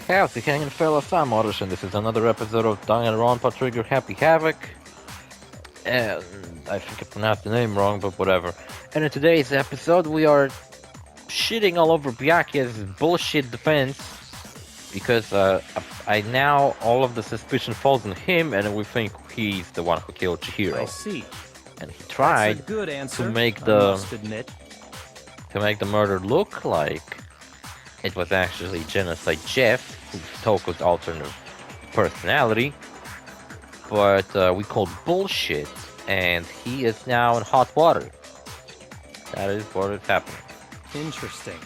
How's it hanging, fellas? I'm OrosZ, and this is another episode of Danganronpa Trigger Happy Havok. And I think I pronounced the name wrong, but whatever. And in today's episode, we are shitting all over Byakuya's bullshit defense. Because I now, all of the suspicion falls on him, and we think he's the one who killed Chihiro. I see. And he tried good answer, to make I must admit. the murder look like it was actually Genocide Jeff, who's Toko's alternate personality, but we called bullshit, and he is now in hot water. That is what is happening. Interesting.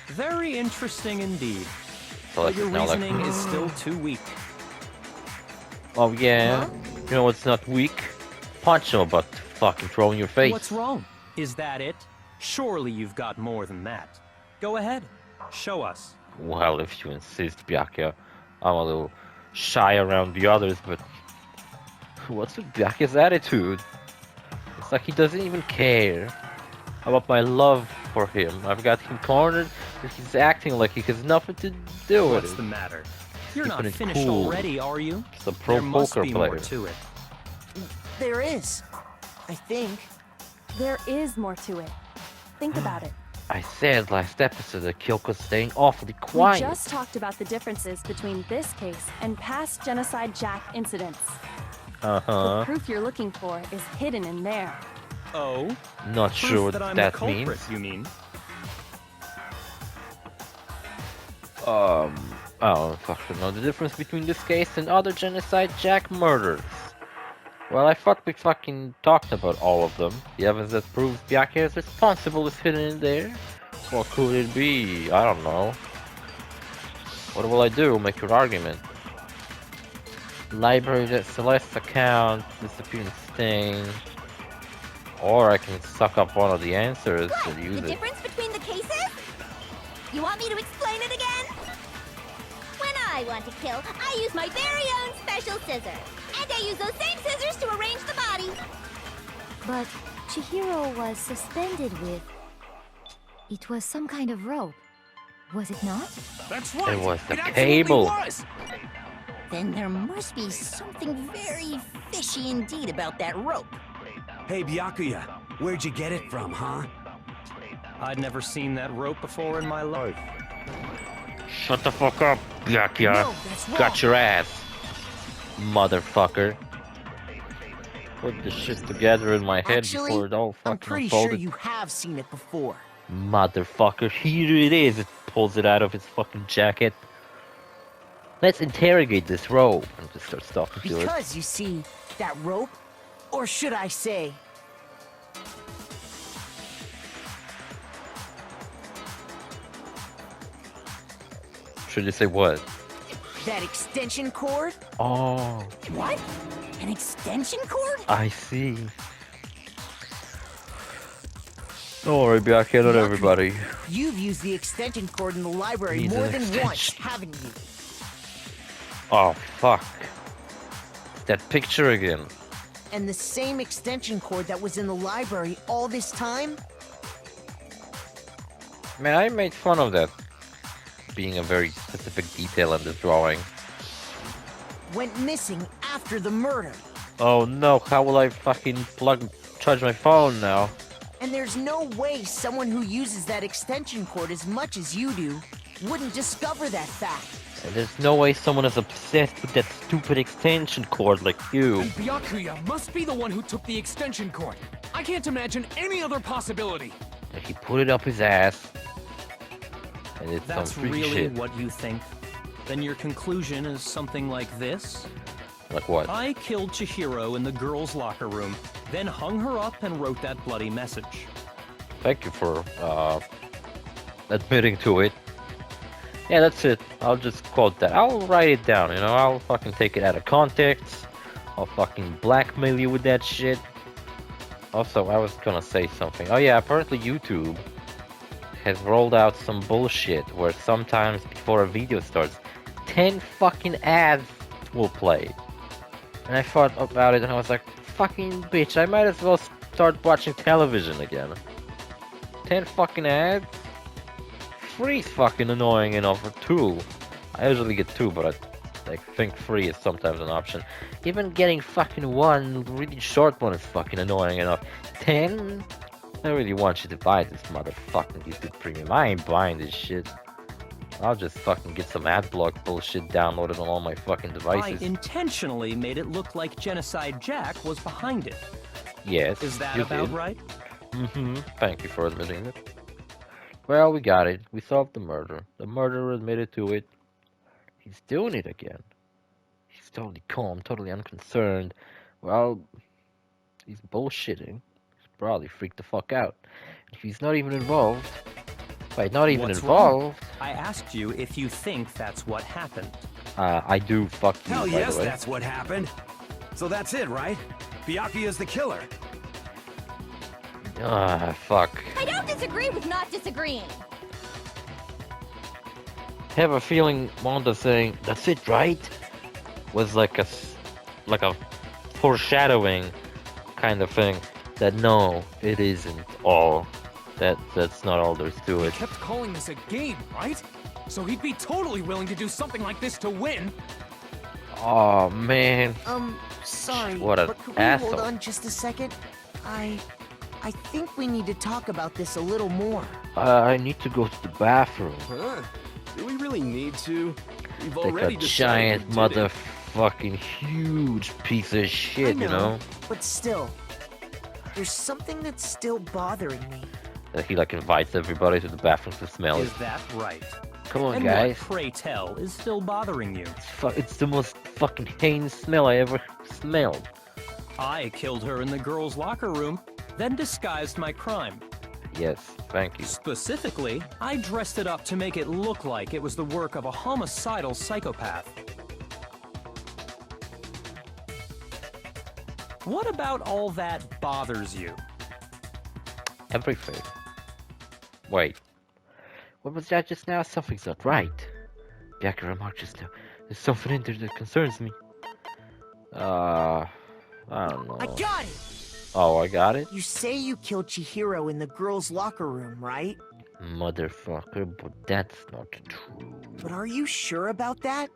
Very interesting indeed. So But your reasoning is still too weak. Oh yeah, you know what's not weak? Punch him about to fucking throw in your face. What's wrong? Is that it? Surely you've got more than that. Go ahead. Show us. Well, if you insist, Byakuya. I'm a little shy around the others, but what's with Byakuya's attitude? It's like he doesn't even care about my love for him. I've got him cornered, and he's acting like he has nothing to do with What's it. the matter? You're not Keeping it finished cool. already, are you? It's a pro There must poker be player. more to it. There is. I think. There is more to it. Think about it. I said last episode that Kyoko's staying awfully We quiet. just talked about the differences between this case and past Genocide Jack incidents. The proof you're looking for is hidden in there. Oh? Not Proof sure what that I'm that the culprit, means. you mean? I don't fucking know the difference between this case and other Genocide Jack murders. Well, I thought we fucking talked about all of them. The evidence that proves Byakuya is responsible is hidden in there. What could it be? I don't know. What will I do? Make your argument. Library that Celeste's account, disappearing stain. Or I can suck up one of the answers and use The it. difference between the cases? You want me to explain it again? When I want to kill, I use my very own special scissors. And I use those same scissors to arrange the body. But Chihiro was suspended with... It was some kind of rope. Was it not? That's right. It was the absolutely cable. was. Then there must be something very fishy indeed about that rope. Hey, Byakuya, where'd you get it from, huh? I'd never seen that rope before in my life. Shut the fuck up, Byakuya. No, that's wrong. Got your ass, motherfucker. Put the shit together in my head Actually, before it all fucking I'm pretty unfolded. sure you have seen it before. Motherfucker, here it is. It pulls it out of his fucking jacket. Let's interrogate this rope and just start talking to it. Because, you see, that rope, or should I say, Should you say what? that extension cord? Oh, What? An extension cord? I see. Don't worry, Byakuya, not everybody. You've used the extension cord in the library Needs more an than once, extension. haven't you? Oh, fuck. That picture again. And the same extension cord that was in the library all this time? Man, I made fun of that being a very specific detail in this drawing. Went missing after the murder. Oh no, how will I fucking charge my phone now? And there's no way someone who uses that extension cord as much as you do wouldn't discover that fact. And there's no way someone is obsessed with that stupid extension cord like you. And Byakuya must be the one who took the extension cord. I can't imagine any other possibility. And he put it up his ass. And it's That's some freak really shit. what you think? Then your conclusion is something like this? Like what? I killed Chihiro in the girls' locker room, then hung her up and wrote that bloody message. Thank you for admitting to it. Yeah, that's it. I'll just quote that. I'll write it down, you know? I'll fucking take it out of context. I'll fucking blackmail you with that shit. Also, I was gonna say something. Oh yeah, apparently YouTube has rolled out some bullshit where sometimes before a video starts, 10 fucking ads will play. And I thought about it and I was like, fucking bitch, I might as well start watching television again. 10 fucking ads? 3's fucking annoying enough, or 2. I usually get 2, but I think 3 is sometimes an option. Even getting fucking 1 really short one is fucking annoying enough. 10? I really want you to buy this motherfucking YouTube Premium. I ain't buying this shit. I'll just fucking get some adblock bullshit downloaded on all my fucking devices. I intentionally made it look like Genocide Jack was behind it. Yes. Is that you about did. right? Mm-hmm. Thank you for admitting it. Well, we got it. We solved the murder. The murderer admitted to it. He's doing it again. He's totally calm, totally unconcerned. Well, he's bullshitting. He's probably freaked the fuck out. If he's not even involved... Wait, not even What's involved? wrong? I asked you if you think that's what happened. I do, fuck you, Hell by yes, the way. that's what happened. So that's it, right? Byakuya's the killer. Ah, fuck. I don't disagree with not disagreeing. Have a feeling Wanda saying, that's it, right? Was like a foreshadowing kind of thing. That no, it isn't all. That's not all there's to He it. kept calling this a game, right? So he'd be totally willing to do something like this to win. Oh man. Sorry, What an but could we asshole. hold on just a second? I think we need to talk about this a little more. I need to go to the bathroom. Huh? Do we really need to? We've Like already a decided giant who did it. motherfucking huge piece of shit, I you know? But still, there's something that's still bothering me. That he like invites everybody to the bathroom to smell it. Is that right? Come on, And guys. what, pray tell, is still bothering you? It's the most fucking heinous smell I ever smelled. I killed her in the girls' locker room, then disguised my crime. Yes, thank you. Specifically, I dressed it up to make it look like it was the work of a homicidal psychopath. What about all that bothers you? Everything. Wait. What was that just now? Something's not right. Byakuya remarked just now. There's something in there that concerns me. I don't know. I got it! Oh, I got it? You say you killed Chihiro in the girls' locker room, right? Motherfucker, but that's not true. But are you sure about that?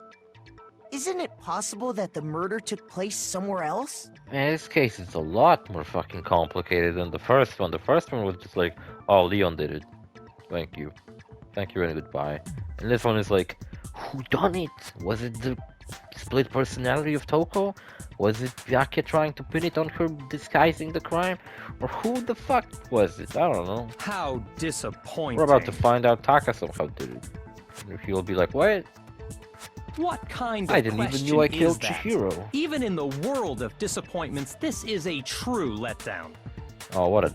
Isn't it possible that the murder took place somewhere else? Man, this case is a lot more fucking complicated than the first one. The first one was just like, oh, Leon did it. Thank you. Thank you and goodbye. And this one is like, who done it? Was it the split personality of Toko? Was it Byakuya trying to pin it on her disguising the crime? Or who the fuck was it? I don't know. How disappointing. We're about to find out Taka somehow did it. And he'll be like, what? What kind of I didn't even knew I question killed is that? Chihiro. Even in the world of disappointments, this is a true letdown. Oh, what a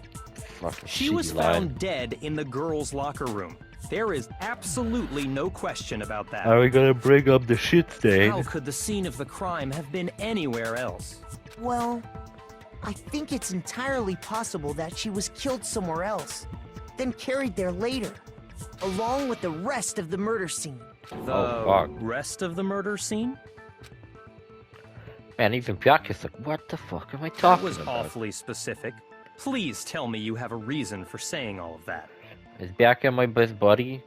fucking She shitty was line. found dead in the girls' locker room. There is absolutely no question about that. Are we gonna bring up the shit stain? How could the scene of the crime have been anywhere else? Well, I think it's entirely possible that she was killed somewhere else, then carried there later, along with the rest of the murder scene. The Oh, fuck. rest of the murder scene? Man, even Byakuya's like, what the fuck am I That talking was about? awfully specific. Please tell me you have a reason for saying all of that. Is Byakuya my best buddy?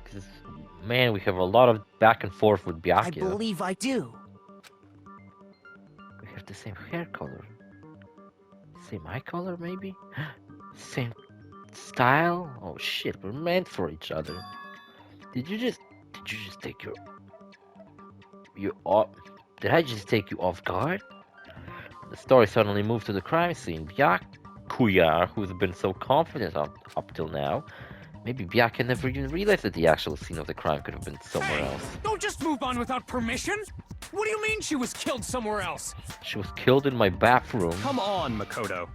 'Cause, man, we have a lot of back and forth with I Byakuya. believe I do. We have the same hair color. Same eye color, maybe? Same style? Oh shit, we're meant for each other. Did you just take your off? Did I just take you off guard? The story suddenly moved to the crime scene. Byakuya, who's been so confident up till now, maybe Byakuya never even realized that the actual scene of the crime could have been somewhere else. Don't just move on without permission! What do you mean she was killed somewhere else? She was killed in my bathroom. Come on, Makoto.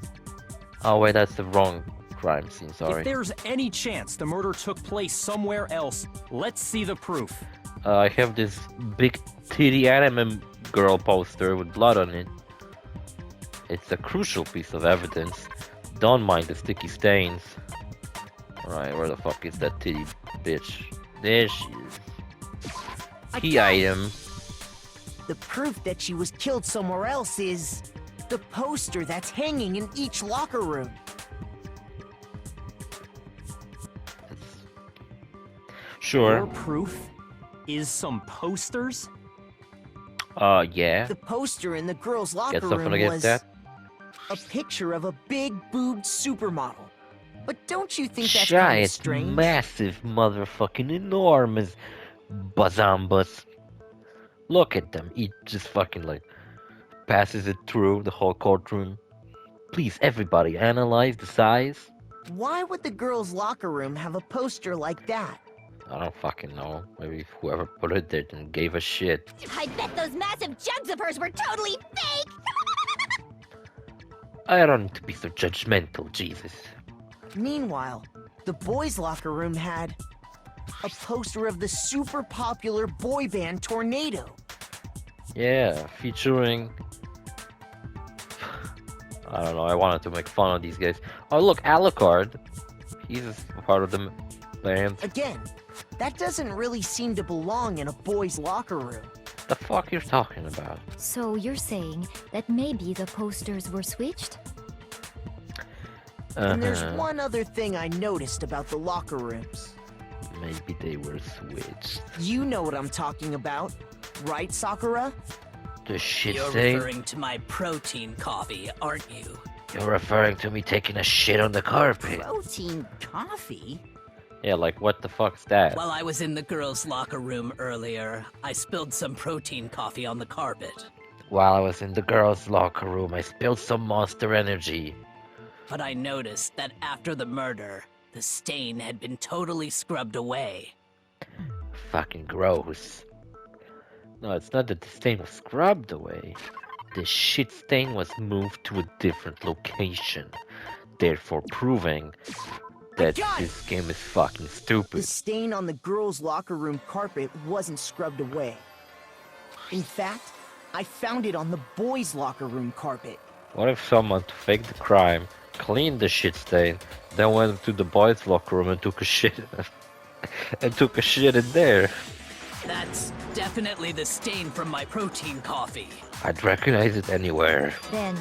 Oh wait, that's the wrong crime scene, If sorry. there's any chance the murder took place somewhere else, let's see the proof. I have this big titty anime girl poster with blood on it. It's a crucial piece of evidence. Don't mind the sticky stains. Alright, where the fuck is that titty bitch? There she is. Key item. The proof that she was killed somewhere else is the poster that's hanging in each locker room. Sure. More proof? is some posters? Yeah. The poster in the girls' Get locker something room against was that? a picture of a big boobed supermodel. But don't you think that's kind of Giant, strange? massive, motherfucking enormous bazambas. Look at them. He just fucking like passes it through the whole courtroom. Please, everybody, analyze the size. Why would the girls' locker room have a poster like that? I don't fucking know. Maybe whoever put it there didn't give a shit. I bet those massive jugs of hers were totally fake! I don't need to be so judgmental, Jesus. Meanwhile, the boys' locker room had a poster of the super popular boy band Tornado. Yeah, featuring... I don't know, I wanted to make fun of these guys. Oh look, Alucard. He's a part of the band. Again, that doesn't really seem to belong in a boys' locker room. The fuck you're talking about? So you're saying that maybe the posters were switched? And there's one other thing I noticed about the locker rooms. Maybe they were switched. You know what I'm talking about, right, Sakura? The shit You're stain? referring to my protein coffee, aren't you? You're referring to me taking a shit on the carpet. Protein coffee? Yeah, like what the fuck's that? While I was in the girls' locker room earlier, I spilled some protein coffee on the carpet. While I was in the girls' locker room, I spilled some Monster Energy. But I noticed that after the murder, the stain had been totally scrubbed away. Fucking gross. No, it's not that the stain was scrubbed away. The shit stain was moved to a different location, therefore proving that this game is fucking The stupid. stain on the girls' locker room carpet wasn't scrubbed away. In fact, I found it on the boys' locker room carpet. What if someone faked the crime, cleaned the shit stain, then went to the boys' locker room and took a shit and took a shit in there? That's definitely the stain from my protein coffee. I'd recognize it anywhere. Then,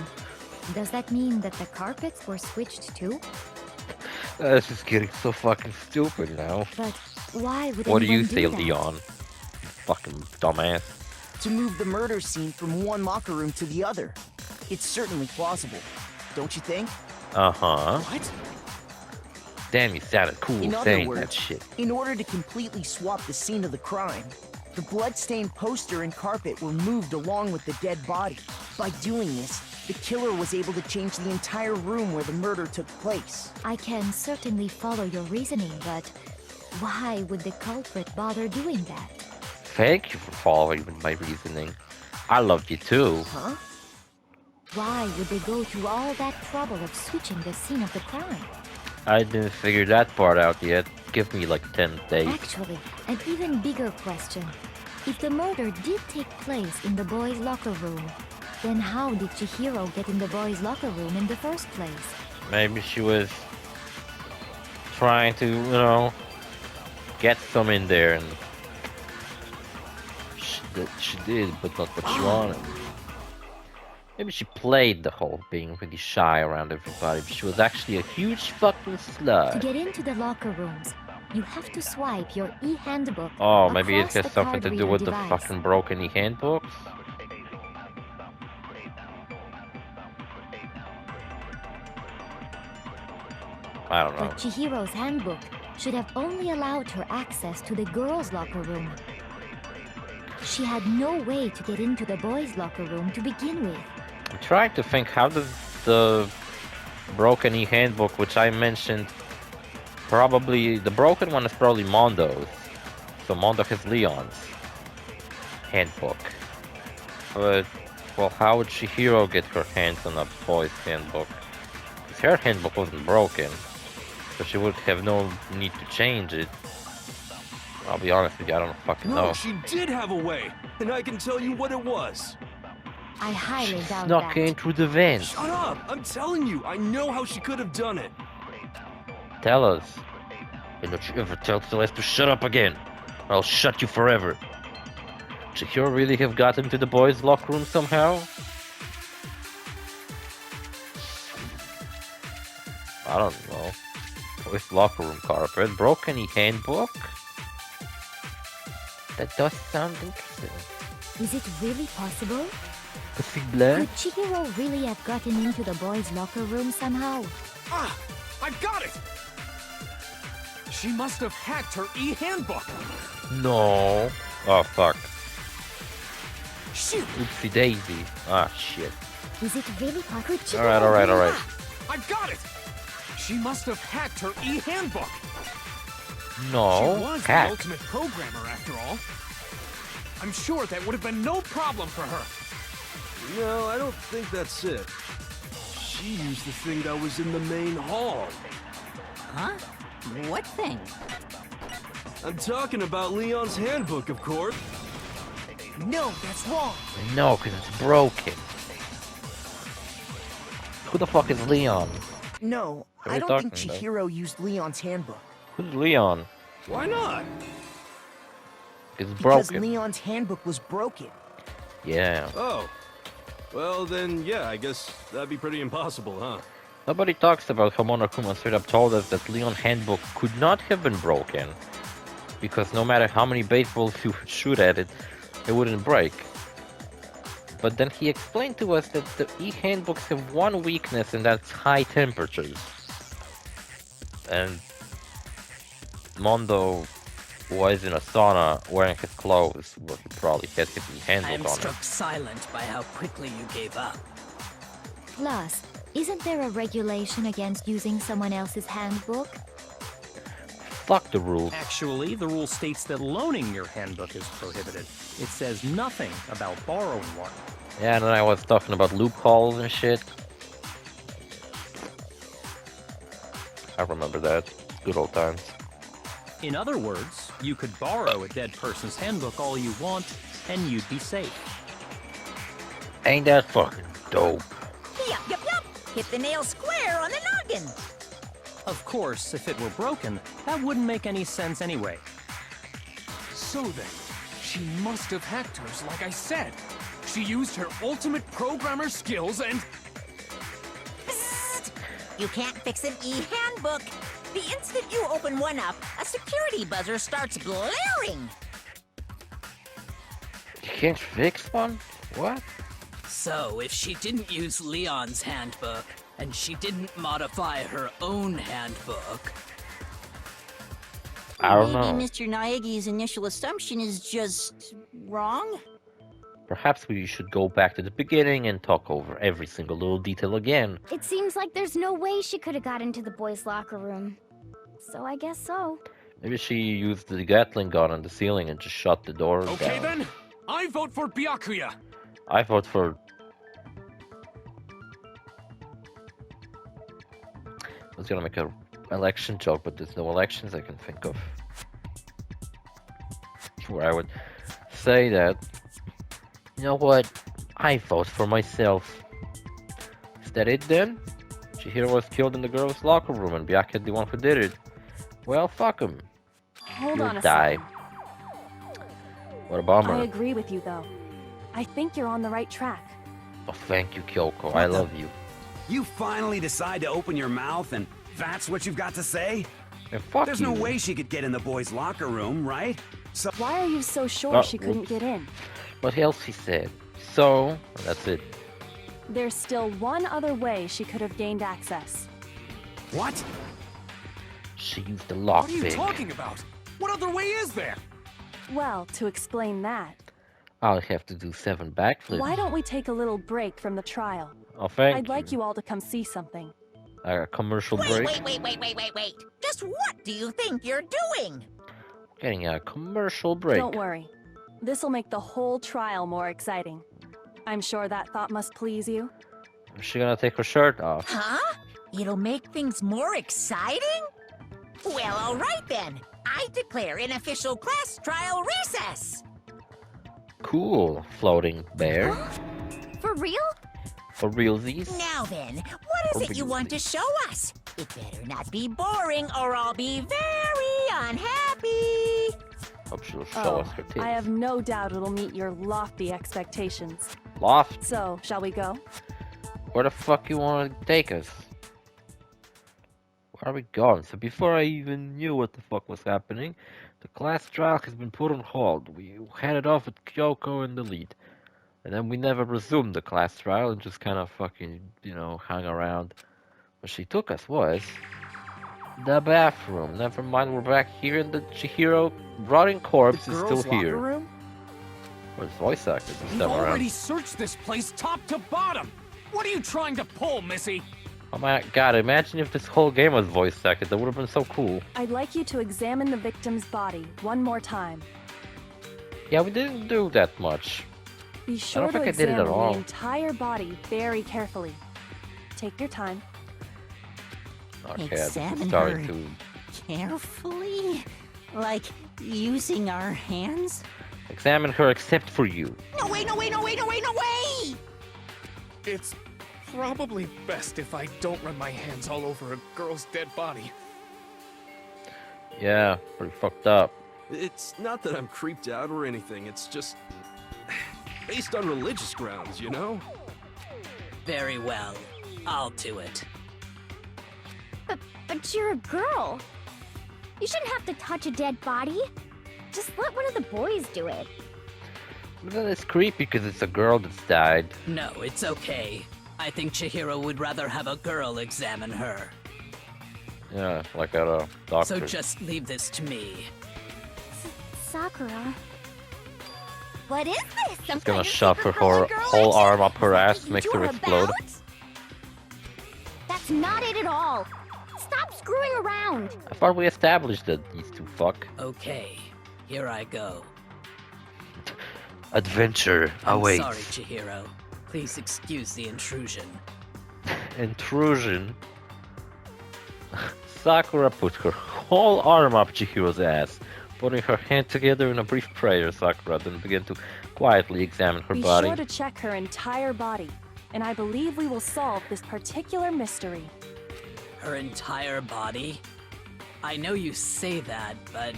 does that mean that the carpets were switched too? This is getting so fucking stupid now. But why would What do you anyone say, that? Leon? Fucking dumbass. To move the murder scene from one locker room to the other. It's certainly plausible, don't you think? Uh-huh. What? Damn, you sounded cool In other saying words, that shit. in order to completely swap the scene of the crime, the bloodstained poster and carpet were moved along with the dead body. By doing this, the killer was able to change the entire room where the murder took place. I can certainly follow your reasoning, but why would the culprit bother doing that? Thank you for following my reasoning. I loved you too. Huh? Why would they go through all that trouble of switching the scene of the crime? I didn't figure that part out yet. Give me like 10 days. Actually, an even bigger question. If the murder did take place in the boys' locker room, then how did Chihiro get in the boys' locker room in the first place? Maybe she was trying to, you know, get some in there, and she did, but not what she wanted. Maybe she played the whole being really shy around everybody, but she was actually a huge fucking To slut. get into the locker rooms, you have to swipe your e-handbook. Oh, maybe it across has the something card to do reader with the device. fucking broken e-handbooks? I don't know. But Chihiro's handbook should have only allowed her access to the girls' locker room. She had no way to get into the boys' locker room to begin with. I'm trying to think, how does the broken e-handbook, which I mentioned, probably, the broken one is probably Mondo's. So Mondo has Leon's handbook. But, well, how would Chihiro get her hands on a boy's handbook? Because her handbook wasn't broken, so she would have no need to change it. I'll be honest with you, I don't fucking No, know. she did have a way, and I can tell you what it was. I highly doubt Snuck that. in through the vent. Shut up! I'm telling you, I know how she could have done it. Tell us. And don't you ever tell Celeste to shut up again, or I'll shut you forever. Chihiro really have gotten to the boys' locker room somehow? I don't know. Boys' locker room carpet, broken e-handbook? That does sound interesting. Is it really possible? Possible? Could Chihiro really have gotten into the boys' locker room somehow? Ah! I've got it! She must have hacked her e-handbook! No. Oh, fuck. Shoot! Oopsie daisy. Ah, shit. Is it really possible? Alright. I've got it! She must have hacked her e-handbook! No. She was Hack. the ultimate programmer, after all. I'm sure that would have been no problem for her. No, I don't think that's it. She used the thing that was in the main hall. Huh? What thing? I'm talking about Leon's handbook, of course. No, that's wrong. No, because it's broken. Who the fuck is Leon? No, What are I you don't think talking about? Chihiro used Leon's handbook. Who's Leon? Why not? It's Because broken. Leon's handbook was broken. Yeah. Oh. Well, then, yeah, I guess that'd be pretty impossible, huh? Nobody talks about how Monokuma straight up told us that Leon's handbook could not have been broken. Because no matter how many baseballs you would shoot at it, it wouldn't break. But then he explained to us that the e-handbooks have one weakness, and that's high temperatures. And Mondo was in a sauna wearing his clothes, where he probably had his I am e-handbook on struck it. silent by how quickly you gave up. Plus, isn't there a regulation against using someone else's handbook? Fuck the rules. Actually, the rule states that loaning your handbook is prohibited. It says nothing about borrowing one. Yeah, and then I was talking about loopholes and shit. I remember that. Good old times. In other words, you could borrow a dead person's handbook all you want, and you'd be safe. Ain't that fucking dope? Yup. Hit the nail square on the noggin. Of course, if it were broken, that wouldn't make any sense anyway. So then, she must have hacked hers, like I said. She used her ultimate programmer skills and... Psst! You can't fix an e-handbook. The instant you open one up, a security buzzer starts blaring. You can't fix one? What? So, if she didn't use Leon's handbook, and she didn't modify her own handbook... I don't know. Maybe Mr. Naegi's initial assumption is just wrong? Perhaps we should go back to the beginning and talk over every single little detail again. It seems like there's no way she could have got into the boys' locker room. So I guess so. Maybe she used the Gatling gun on the ceiling and just shut the door Okay down. then, I vote for Byakuya. I vote for... I was gonna make a election joke, but there's no elections I can think of. Where I would say that, you know what, I vote for myself. Is that it then? Chihiro was killed in the girls' locker room and Byakuya the one who did it. Well, fuck him. Hold You'll on a die. second. What a bummer. I agree with you, though. I think you're on the right track. Oh, thank you, Kyoko. I love you. You finally decide to open your mouth and that's what you've got to say? And fuck There's you. no way she could get in the boys' locker room, right? So Why are you so sure she couldn't get in? What else he said? So, that's it. There's still one other way she could have gained access. what? She used the What are you lockpick. talking about? What other way is there? Well, to explain that, I'll have to do 7 backflips. why don't we take a little break from the trial? Oh, thank I'd like you all to come see something. A commercial break. Wait. Just what do you think you're doing? Getting a commercial break. Don't worry. This'll make the whole trial more exciting. I'm sure that thought must please you. Is she gonna take her shirt off? Huh? It'll make things more exciting? Well, all right then. I declare an official class trial recess. Cool, floating bear. For real? For realsies. Now then, what is it you want to show us? It better not be boring or I'll be very unhappy. Hope she'll show us her tits. I have no doubt it'll meet your lofty expectations. Loft? So, shall we go? Where the fuck you wanna take us? are we going? So before I even knew what the fuck was happening, the class trial has been put on hold. We headed off with Kyoko in the lead. And then we never resumed the class trial and just kind of fucking, hung around. Where she took us was the bathroom. Never mind, we're back here and the Chihiro rotting corpse is still here. Room? Where's voice actors this We've time around? already searched this place top to bottom. What are you trying to pull, Missy? Oh my god, imagine if this whole game was voice acted. That would have been so cool. I'd like you to examine the victim's body one more time. Yeah, we didn't do that much. Be sure to think I did it at examine all. the entire body very carefully. Take your time. Okay, Examine I'm starting her to carefully? Like using our hands? examine her except for you. No way, no way, no way, no way, no way! It's probably best if I don't run my hands all over a girl's dead body. Yeah, pretty fucked up. It's not that I'm creeped out or anything, it's just based on religious grounds, you know? Very well. I'll do it. But you're a girl. You shouldn't have to touch a dead body. Just let one of the boys do it. But then it's creepy because it's a girl that's died. No, it's okay. I think Chihiro would rather have a girl examine her. Yeah, like at a doctor. So just leave this to me. Sakura. What is this? Some She's gonna kind of shove her secret girl whole arm up her ass, something makes you're her explode. about? That's not it at all. Stop screwing around. I thought we established that these two fuck. Okay, here I go. Adventure I'm awaits. sorry, Chihiro. Please excuse the intrusion. Intrusion. Sakura put her whole arm up Chihiro's ass, putting her hand together in a brief prayer. Sakura then began to quietly examine her Be body. sure to check her entire body, and I believe we will solve this particular mystery. Her entire body? I know you say that, but...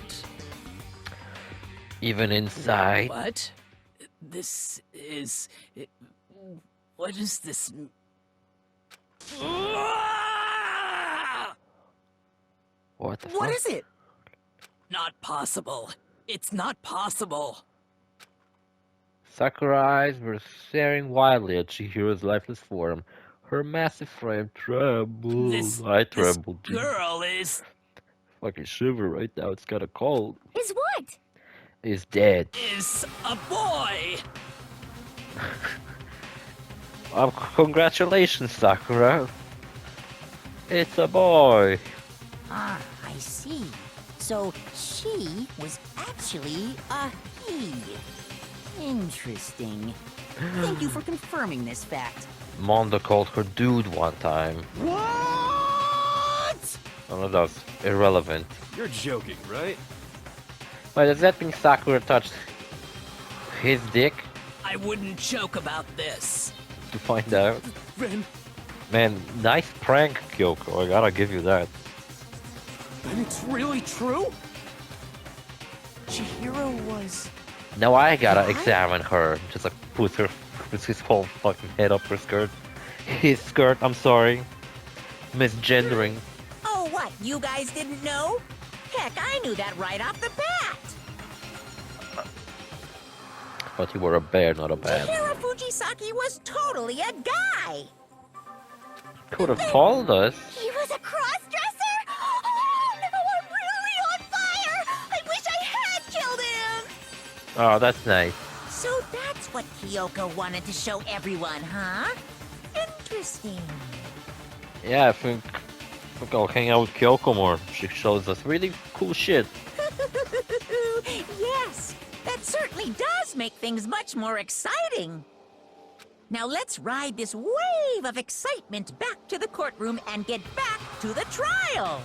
Even inside. What? This is... What is this... What the What fuck? is it? Not possible. It's not possible. Sakura's eyes were staring wildly at Chihiro's lifeless form. Her massive frame trembled. I This trembled. too. girl is... Fucking shiver right now. It's got a cold. Is what? Is dead. is a boy! Congratulations, Sakura. It's a boy. Ah, I see. So she was actually a he. Interesting. Thank you for confirming this fact. Mondo called her dude one time. What? Oh no, that's irrelevant. You're joking, right? Wait, does that mean Sakura touched his dick I wouldn't joke about this. to find out? Then Man, nice prank, Kyoko. I gotta give you that. it's really true? Chihiro was... Now I gotta examine her. Just like put his whole fucking head up her skirt. His skirt, I'm sorry. Misgendering. Oh, what? You guys didn't know? Heck, I knew that right off the bat. But you were a bear, not a bad. Chihiro Fujisaki was totally a guy. Could have told us. He was a cross-dresser? Oh, no, I'm really on fire! I wish I had killed him! Oh, that's nice. So that's what Kyoko wanted to show everyone, huh? Interesting. Yeah, I think I'll hang out with Kyoko more. She shows us really cool shit. Yes, that certainly does make things much more exciting. Now let's ride this wave of excitement back to the courtroom and get back to the trial.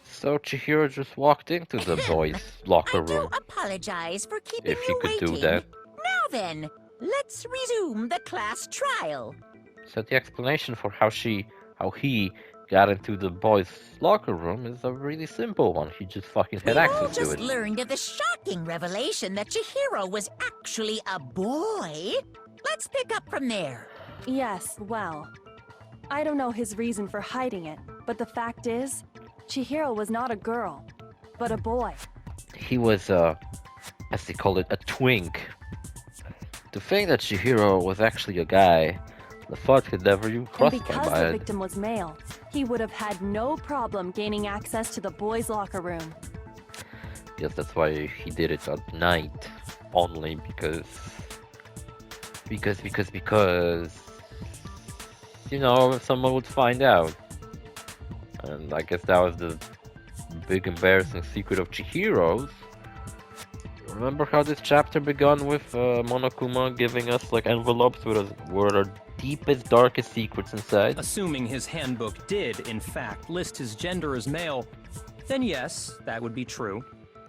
So Chihiro just walked into the boys' locker I do room. apologize for keeping If you you could do waiting. that. Now then, let's resume the class trial. So the explanation for how he got into the boys' locker room is a really simple one. He just fucking had We all access to just it. learned of the shocking revelation that Chihiro was actually a boy. Let's pick up from there. Yes, well, I don't know his reason for hiding it, but the fact is, Chihiro was not a girl, but a boy. He was, as they call it, a twink. To think that Chihiro was actually a guy, the thought could never even cross my And because mind. the victim was male, he would have had no problem gaining access to the boys' locker room. Yes, that's why he did it at night, only because, you know, someone would find out. And I guess that was the big embarrassing secret of Chihiro's. Remember how this chapter began with Monokuma giving us like envelopes with our deepest, darkest secrets inside? Assuming his handbook did, in fact, list his gender as male, then yes, that would be true.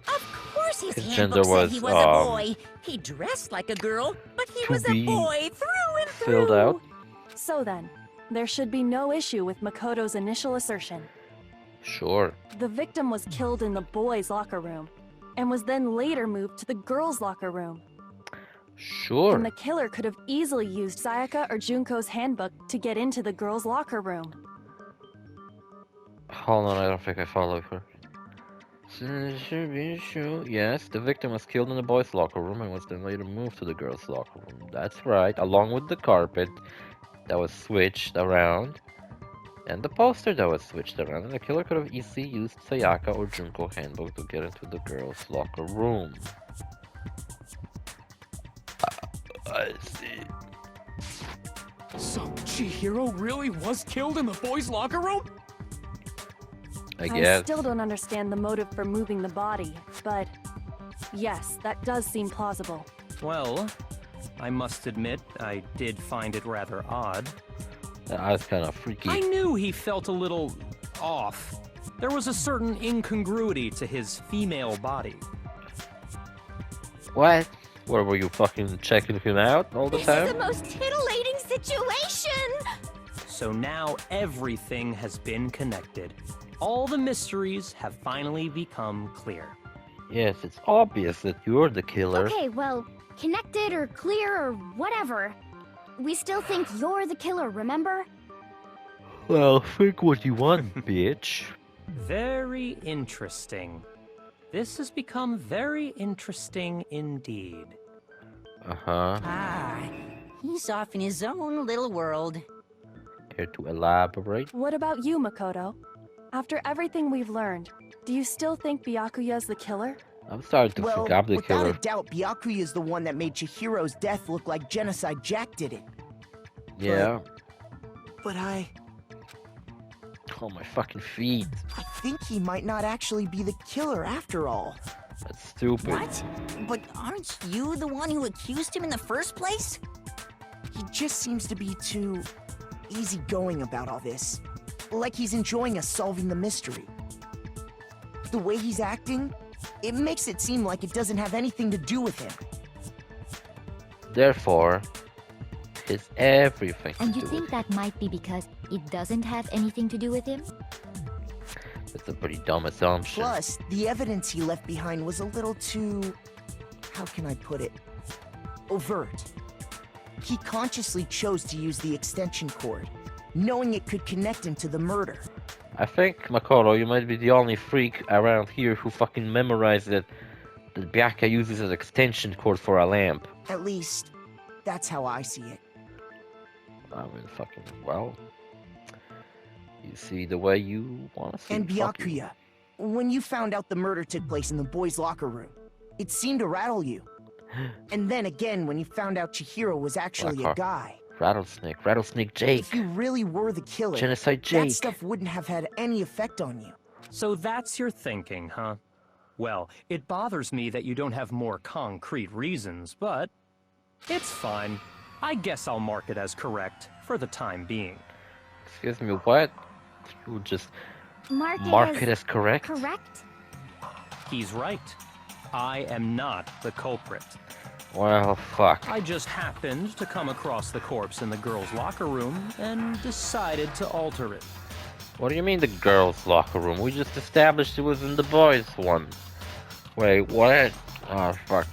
Of course his His handbook gender said he was a boy. He dressed like a girl, but he was a boy through and through. Filled out. So then, there should be no issue with Makoto's initial assertion. Sure. The victim was killed in the boys' locker room, and was then later moved to the girls' locker room. Sure. And the killer could have easily used Sayaka or Junko's handbook to get into the girls' locker room. Hold on, I don't think I follow her. Yes, the victim was killed in the boys' locker room and was then later moved to the girls' locker room. That's right, along with the carpet that was switched around, and the poster that was switched around, and the killer could have easily used Sayaka or Junko handbook to get into the girls' locker room. I see. So, Chihiro really was killed in the boys' locker room? I guess. still don't understand the motive for moving the body, but yes, that does seem plausible. Well, I must admit, I did find it rather odd. That was kind of freaky. I knew he felt a little off. There was a certain incongruity to his female body. What? What, were you fucking checking him out all the This time? is the most titillating situation! So now everything has been connected. All the mysteries have finally become clear. Yes, it's obvious that you're the killer. Okay, well, connected or clear or whatever. We still think you're the killer, remember? Well, think what you want, bitch. Very interesting. This has become very interesting indeed. Uh-huh. Ah, he's off in his own little world. Care to elaborate? What about you, Makoto? After everything we've learned, do you still think Byakuya's the killer? I'm starting to think I'm the without killer. a doubt, Byakuya is the one that made Chihiro's death look like Genocide Jack did it. Yeah. But Oh, my fucking feet. I think he might not actually be the killer after all. That's stupid. What? But aren't you the one who accused him in the first place? He just seems to be too easygoing about all this. Like he's enjoying us solving the mystery. The way he's acting, it makes it seem like it doesn't have anything to do with him. Therefore, it's everything to And you do think with that might be because it doesn't have anything to do with him? That's a pretty dumb assumption. Plus, the evidence he left behind was a little too... how can I put it? Overt. He consciously chose to use the extension cord, knowing it could connect him to the murder. I think, Makoto, you might be the only freak around here who fucking memorized that Byakuya uses an extension cord for a lamp. At least, that's how I see it. I mean, fucking, well... You see the way you want to see And it, fuck you. Byakuya, when you found out the murder took place in the boys' locker room, it seemed to rattle you. And then again, when you found out Chihiro was actually a guy. Rattlesnake Jake. If you really were the killer, Genocide Jake. that stuff wouldn't have had any effect on you. So that's your thinking, huh? Well, it bothers me that you don't have more concrete reasons, but it's fine. I guess I'll mark it as correct for the time being. Excuse me, what? You just Mark it as correct? Correct? He's right. I am not the culprit. Well, fuck. I just happened to come across the corpse in the girls' locker room and decided to alter it. What do you mean the girls' locker room? We just established it was in the boys' one. Wait, what? Oh, fuck.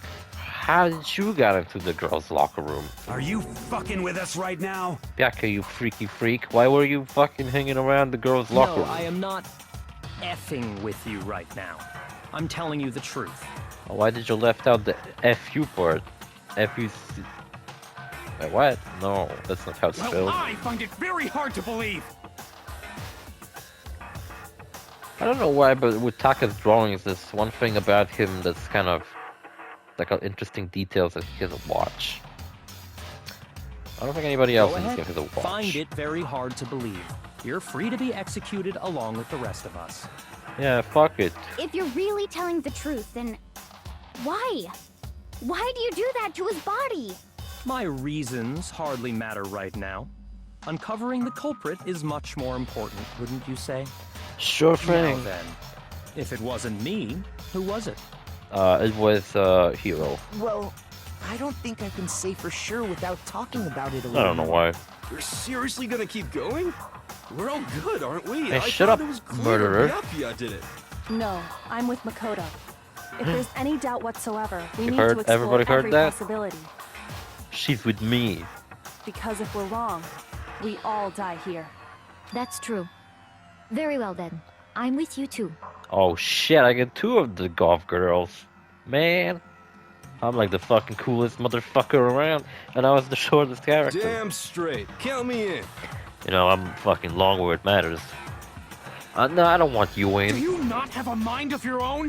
how did you get into the girls' locker room? Are you fucking with us right now? Byakuya, you freaky freak. Why were you fucking hanging around the girls' locker room? No, I am not effing with you right now. I'm telling you the truth. Why did you left out the FU part? FU... Wait, what? No, that's not how it's spelled. Well, I find it very hard to believe. I don't know why, but with Taka's drawings, there's one thing about him that's kind of like interesting details that he has a watch. I don't think anybody else in this game has a watch. Find it very hard to believe. You're free to be executed along with the rest of us. Yeah, fuck it. If you're really telling the truth, then why? Why do you do that to his body? My reasons hardly matter right now. Uncovering the culprit is much more important, wouldn't you say? Sure thing. Now then, if it wasn't me, who was it? It was Hero. Well, I don't think I can say for sure without talking about it a little. I don't know why. You're seriously gonna keep going? We're all good, aren't we? Hey, I shut thought up, it was clear murderer. Byakuya did it. No, I'm with Makoto. If there's any doubt whatsoever, we You need heard- to explore everybody heard every that? possibility. She's with me. Because if we're wrong, we all die here. That's true. Very well then. I'm with you too. Oh shit, I get 2 of the golf girls. Man. I'm like the fucking coolest motherfucker around, and I was the shortest character. Damn straight. Count me in. You know, I'm fucking long where it matters. No, I don't want you Do in. you not have a mind of your own?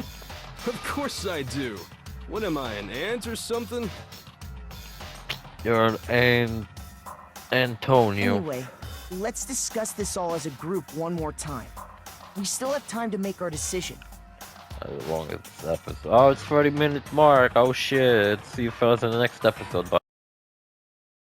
Of course I do. What am I, an ant or something? You're an Antonio. Anyway, let's discuss this all as a group one more time. We still have time to make our decision. As long as this episode. Oh, it's 30-minute mark. Oh shit. See you fellas in the next episode. Bye.